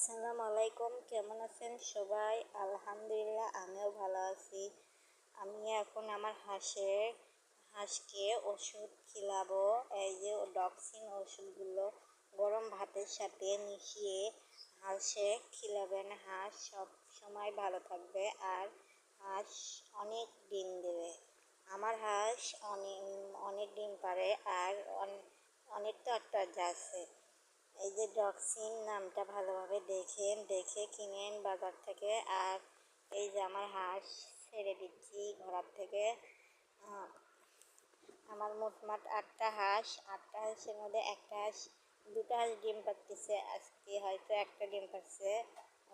আসসালামু আলাইকুম, কেমন আছেন সবাই? আলহামদুলিল্লাহ, আমিও ভালো আছি। আমি এখন আমার হাঁসকে ওষুধ খিলাবো। এই যে ডক্সিন ওষুধগুলো গরম ভাতের সাথে মিশিয়ে হাঁসে খিলাবেন। হাঁস সব সময় ভালো থাকবে আর হাঁস অনেক ডিম দেবে। আমার হাঁস অনেক অনেক ডিম পারে আর অনেক তরতাজা আছে। এই যে ডক্সিন নামটা ভালোভাবে দেখে কিনেন বাজার থেকে। আর এই যে আমার হাঁস ছেড়ে দিচ্ছি ঘর থেকে। আমার মোটমাট 8টা হাঁস। 8টা হাঁসের মধ্যে একটা হাঁস, দুটো হাঁস ডিম পাড়তেছে। আজকে হয়তো একটা ডিম পাড়ছে।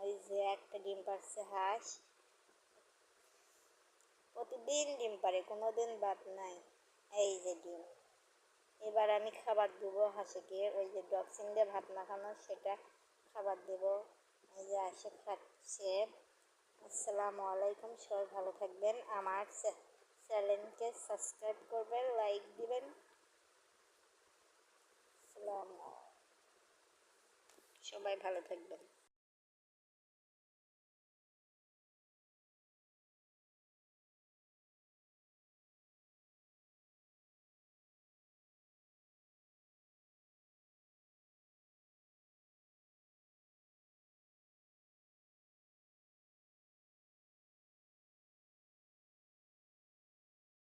ওই যে একটা ডিম পাড়ছে হাঁস। প্রতিদিন ডিম পাড়ে, কোনো দিন বাদ নাই। এই যে ডিম। এবার আমি খাবার দেবো হাঁসকে, ওই যে ডক্সিন দিয়ে ভাত মাখানো সেটা খাবার দেবো। এই যে হাঁসে খাচ্ছে। আসসালামু আলাইকুম, সবাই ভালো থাকবেন। আমার চ্যানেলকে সাবস্ক্রাইব করবেন, লাইক দিবেন। সবাই ভালো থাকবেন।